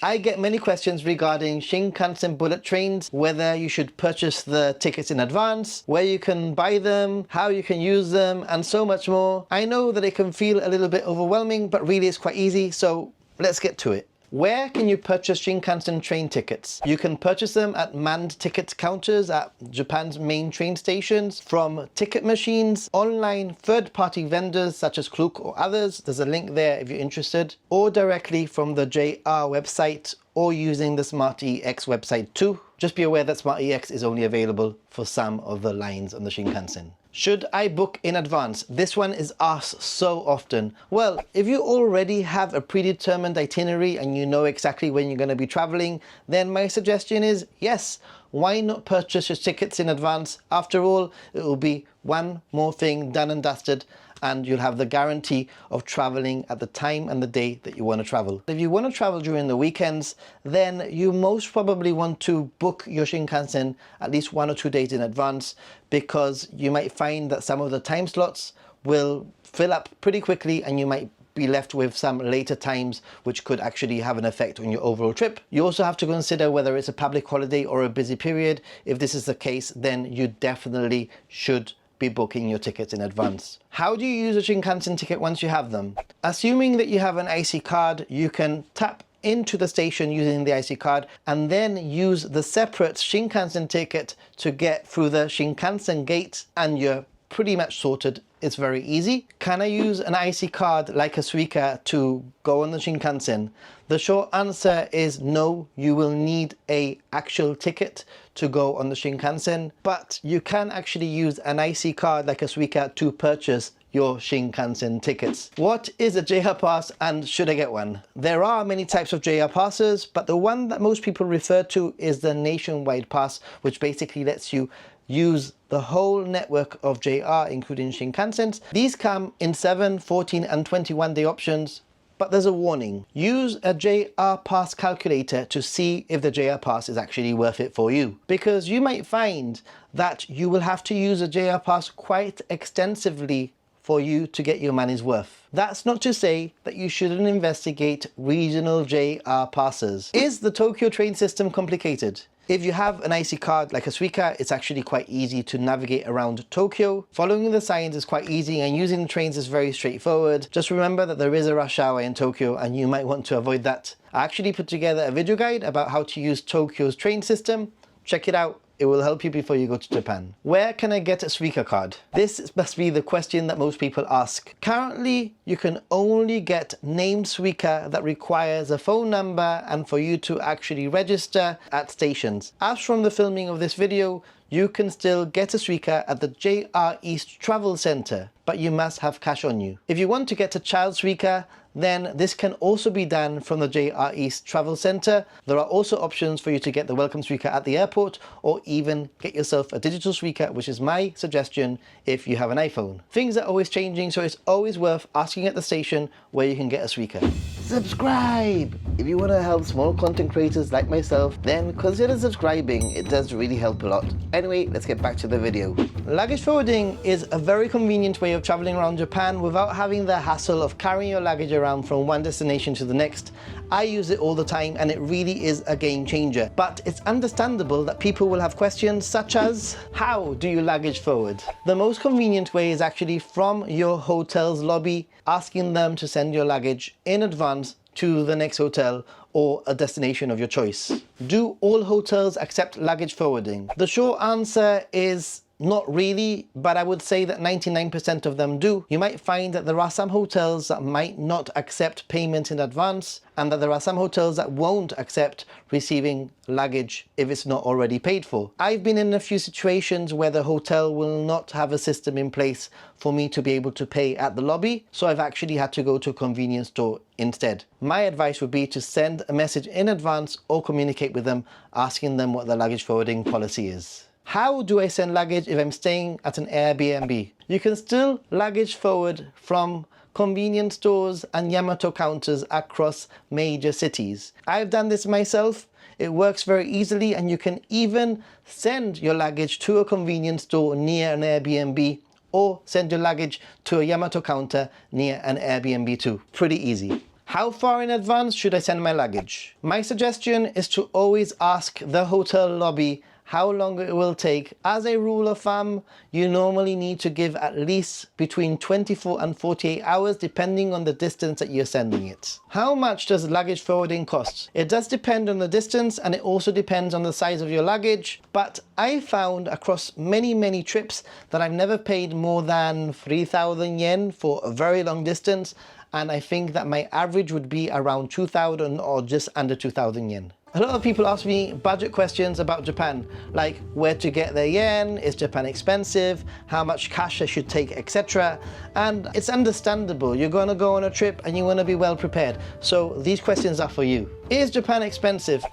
I get many questions regarding Shinkansen bullet trains, whether you should purchase the tickets in advance, where you can buy them, how you can use them, and so much more. I know that it can feel a little bit overwhelming, but really it's quite easy, so let's get to it. Where can you purchase Shinkansen train tickets? You can purchase them at manned ticket counters at Japan's main train stations, from ticket machines, online third-party vendors such as Klook or others, there's a link there if you're interested, or directly from the JR website or using the SmartEX website too. Just be aware that SmartEX is only available for some of the lines on the Shinkansen. Should I book in advance? This one is asked so often. Well, if you already have a predetermined itinerary and you know exactly when you're going to be traveling, then my suggestion is yes, why not purchase your tickets in advance? After all, it will be one more thing done and dusted, and you'll have the guarantee of traveling at the time and the day that you want to travel. If you want to travel during the weekends, then you most probably want to book your Shinkansen at least 1 or 2 days in advance, because you might find that some of the time slots will fill up pretty quickly and you might be left with some later times which could actually have an effect on your overall trip. You also have to consider whether it's a public holiday or a busy period. If this is the case, then you definitely should be booking your tickets in advance. How do you use a Shinkansen ticket once you have them? Assuming that you have an IC card, you can tap into the station using the IC card and then use the separate Shinkansen ticket to get through the Shinkansen gate, and you're pretty much sorted. It's very easy. Can I use an IC card like a Suica to go on the Shinkansen? The short answer is no, you will need an actual ticket to go on the Shinkansen, but you can actually use an IC card like a Suica to purchase your Shinkansen tickets. What is a JR pass and should I get one? There are many types of JR passes, but the one that most people refer to is the nationwide pass, which basically lets you use the whole network of JR, including Shinkansens. These come in 7, 14 and 21 day options, but there's a warning. Use a JR pass calculator to see if the JR pass is actually worth it for you, because you might find that you will have to use a JR pass quite extensively for you to get your money's worth. That's not to say that you shouldn't investigate regional JR passes. Is the Tokyo train system complicated? If you have an IC card like a Suica, it's actually quite easy to navigate around Tokyo. Following the signs is quite easy and using the trains is very straightforward. Just remember that there is a rush hour in Tokyo and you might want to avoid that. I actually put together a video guide about how to use Tokyo's train system. Check it out. It will help you before you go to Japan. Where can I get a Suica card? This must be the question that most people ask. Currently, you can only get named Suica that requires a phone number and for you to actually register at stations. As from the filming of this video, you can still get a Suica at the JR East Travel Center, but you must have cash on you. If you want to get a child Suica, then this can also be done from the JR East Travel Center. There are also options for you to get the Welcome Suica at the airport, or even get yourself a digital Suica, which is my suggestion if you have an iPhone. Things are always changing, so it's always worth asking at the station where you can get a Suica. Subscribe! If you want to help small content creators like myself, then consider subscribing. It does really help a lot. Anyway, let's get back to the video. Luggage forwarding is a very convenient way of traveling around Japan without having the hassle of carrying your luggage around from one destination to the next. I use it all the time and it really is a game changer. But it's understandable that people will have questions such as, how do you luggage forward? The most convenient way is actually from your hotel's lobby, asking them to send your luggage in advance to the next hotel or a destination of your choice. Do all hotels accept luggage forwarding? The short answer is not really, but I would say that 99% of them do. You might find that there are some hotels that might not accept payment in advance, and that there are some hotels that won't accept receiving luggage if it's not already paid for. I've been in a few situations where the hotel will not have a system in place for me to be able to pay at the lobby, so I've actually had to go to a convenience store instead. My advice would be to send a message in advance or communicate with them, asking them what the luggage forwarding policy is. How do I send luggage if I'm staying at an Airbnb? You can still luggage forward from convenience stores and Yamato counters across major cities. I've done this myself. It works very easily, and you can even send your luggage to a convenience store near an Airbnb, or send your luggage to a Yamato counter near an Airbnb too. Pretty easy. How far in advance should I send my luggage? My suggestion is to always ask the hotel lobby how long it will take. As a rule of thumb, you normally need to give at least between 24 and 48 hours depending on the distance that you're sending it. How much does luggage forwarding cost? It does depend on the distance, and it also depends on the size of your luggage, but I found across many trips that I've never paid more than 3,000 yen for a very long distance, and I think that my average would be around 2,000 or just under 2,000 yen. A lot of people ask me budget questions about Japan, like where to get their yen, is Japan expensive, how much cash I should take, etc. And it's understandable. You're going to go on a trip and you want to be well prepared. So these questions are for you. Is Japan expensive?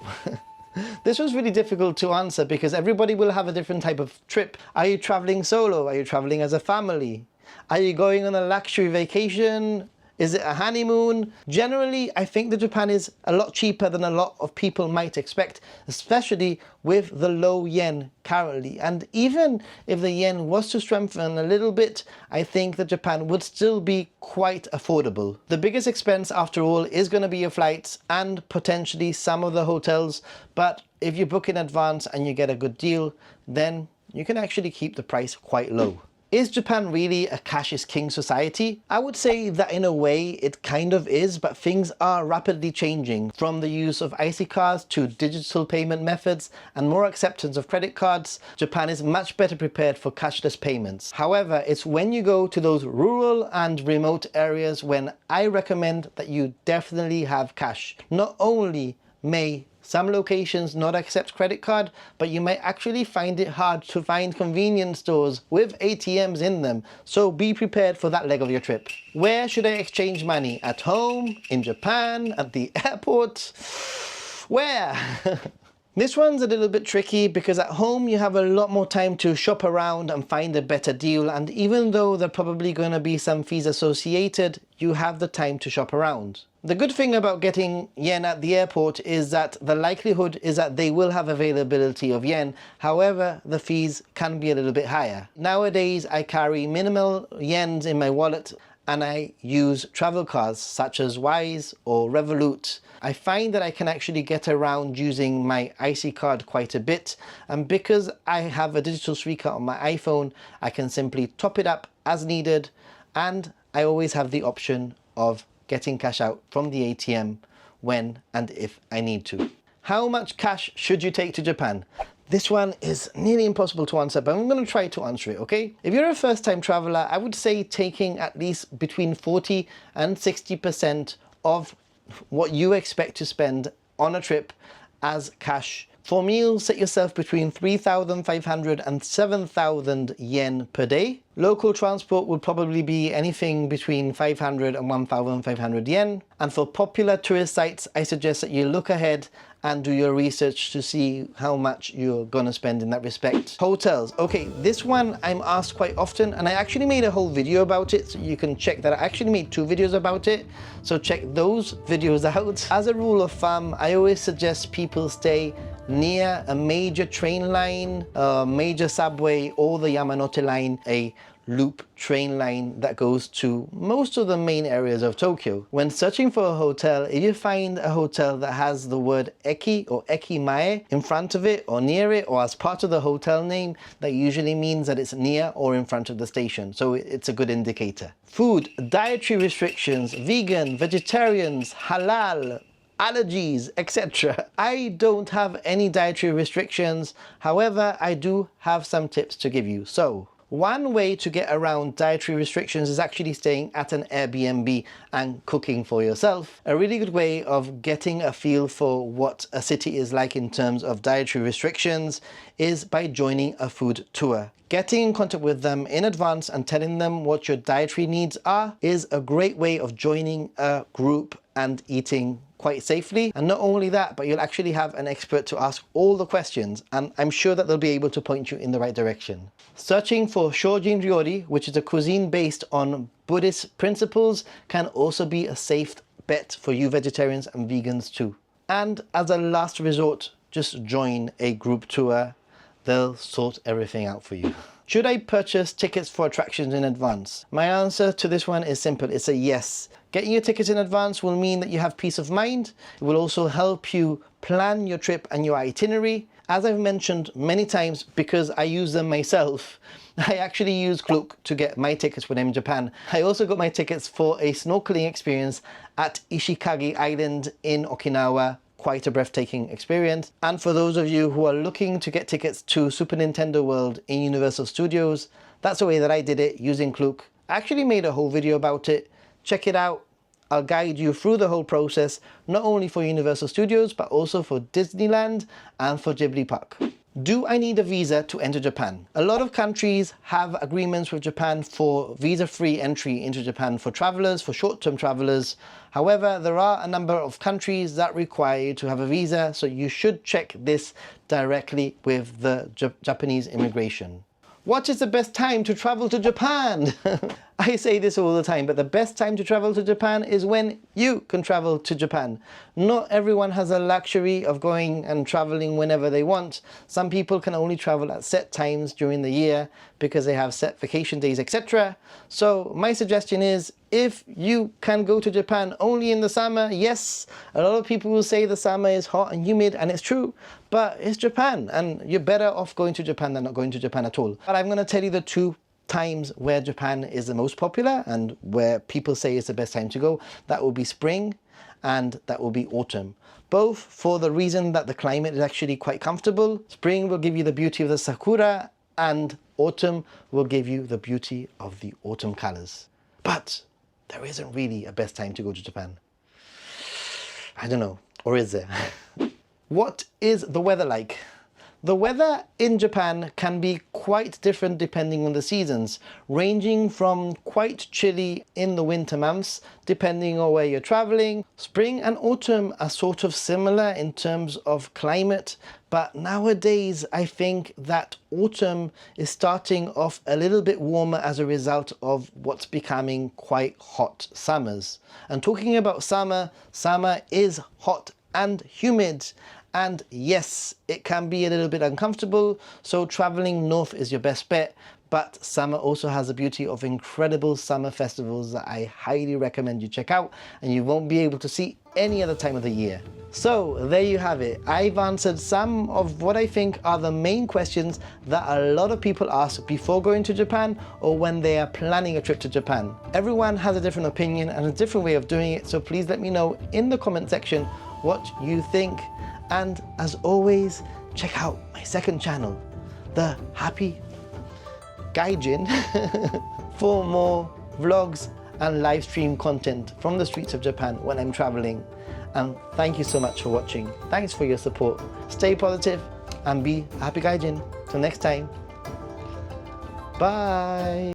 This was really difficult to answer because everybody will have a different type of trip. Are you traveling solo? Are you traveling as a family? Are you going on a luxury vacation? Is it a honeymoon? Generally, I think that Japan is a lot cheaper than a lot of people might expect, especially with the low yen currently. And even if the yen was to strengthen a little bit, I think that Japan would still be quite affordable. The biggest expense, after all, is going to be your flights and potentially some of the hotels. But if you book in advance and you get a good deal, then you can actually keep the price quite low. Is Japan really a cash is king society? I would say that in a way it kind of is, but things are rapidly changing. From the use of IC cards to digital payment methods and more acceptance of credit cards, Japan is much better prepared for cashless payments. However, it's when you go to those rural and remote areas when I recommend that you definitely have cash. Not only may some locations not accept credit card, but you might actually find it hard to find convenience stores with ATMs in them. So be prepared for that leg of your trip. Where should I exchange money? At home? In Japan? At the airport? Where? This one's a little bit tricky because at home you have a lot more time to shop around and find a better deal, and even though there are probably going to be some fees associated, you have the time to shop around. The good thing about getting yen at the airport is that the likelihood is that they will have availability of yen. However, the fees can be a little bit higher. Nowadays I carry minimal yens in my wallet and I use travel cards such as Wise or Revolut. I find that I can actually get around using my IC card quite a bit, and because I have a digital Suica on my iPhone, I can simply top it up as needed, and I always have the option of getting cash out from the ATM when and if I need to. How much cash should you take to Japan? This one is nearly impossible to answer, but I'm going to try to answer it, okay? If you're a first-time traveler, I would say taking at least between 40 and 60% of what you expect to spend on a trip as cash. For meals, set yourself between 3,500 and 7,000 yen per day. Local transport would probably be anything between 500 and 1,500 yen. And for popular tourist sites, I suggest that you look ahead and do your research to see how much you're gonna spend in that respect. Hotels. Okay, this one I'm asked quite often, and I actually made a whole video about it, so you can check that. I actually made 2 videos about it, so check those videos out. As a rule of thumb, I always suggest people stay near a major train line, a major subway, or the Yamanote line, a loop train line that goes to most of the main areas of Tokyo. When searching for a hotel, if you find a hotel that has the word eki or ekimae in front of it or near it or as part of the hotel name, that usually means that it's near or in front of the station. So it's a good indicator. Food, dietary restrictions, vegan, vegetarians, halal, allergies, etc. I don't have any dietary restrictions. However, I do have some tips to give you. So, one way to get around dietary restrictions is actually staying at an Airbnb and cooking for yourself. A really good way of getting a feel for what a city is like in terms of dietary restrictions is by joining a food tour. Getting in contact with them in advance and telling them what your dietary needs are is a great way of joining a group and eating quite safely. And not only that, but you'll actually have an expert to ask all the questions, and I'm sure that they'll be able to point you in the right direction. Searching for Shojin Ryori, which is a cuisine based on Buddhist principles, can also be a safe bet for you vegetarians and vegans too. And as a last resort, just join a group tour. They'll sort everything out for you. Should I purchase tickets for attractions in advance? My answer to this one is simple. It's a yes. Getting your tickets in advance will mean that you have peace of mind. It will also help you plan your trip and your itinerary. As I've mentioned many times, because I use them myself, I actually use Klook to get my tickets when I'm in Japan. I also got my tickets for a snorkeling experience at Ishikage Island in Okinawa. Quite a breathtaking experience. And for those of you who are looking to get tickets to Super Nintendo World in Universal Studios, that's the way that I did it using Klook. I actually made a whole video about it. Check it out. I'll guide you through the whole process, not only for Universal Studios, but also for Disneyland and for Ghibli Park. Do I need a visa to enter Japan? A lot of countries have agreements with Japan for visa-free entry into Japan for travelers, for short-term travelers. However, there are a number of countries that require you to have a visa, so you should check this directly with the Japanese immigration. What is the best time to travel to Japan? I say this all the time, but the best time to travel to Japan is when you can travel to Japan. Not everyone has a luxury of going and traveling whenever they want. Some people can only travel at set times during the year because they have set vacation days, etc. So my suggestion is, if you can go to Japan only in the summer, yes, a lot of people will say the summer is hot and humid, and it's true, but it's Japan, and you're better off going to Japan than not going to Japan at all. But I'm going to tell you the two times where Japan is the most popular and where people say it's the best time to go. That will be spring and that will be autumn. Both for the reason that the climate is actually quite comfortable. Spring will give you the beauty of the sakura, and autumn will give you the beauty of the autumn colors. But there isn't really a best time to go to Japan. I don't know, or is there? What is the weather like? The weather in Japan can be quite different depending on the seasons, ranging from quite chilly in the winter months, depending on where you're traveling. Spring and autumn are sort of similar in terms of climate, but nowadays I think that autumn is starting off a little bit warmer as a result of what's becoming quite hot summers. And talking about summer, summer is hot and humid. And yes, it can be a little bit uncomfortable, so traveling north is your best bet. But summer also has the beauty of incredible summer festivals that I highly recommend you check out, and you won't be able to see any other time of the year. So there you have it. I've answered some of what I think are the main questions that a lot of people ask before going to Japan or when they are planning a trip to Japan. Everyone has a different opinion and a different way of doing it, so please let me know in the comment section what you think. And as always, check out my second channel, The Happy Gaijin, for more vlogs and live stream content from the streets of Japan when I'm traveling. And thank you so much for watching. Thanks for your support. Stay positive and be a happy gaijin. Till next time. Bye.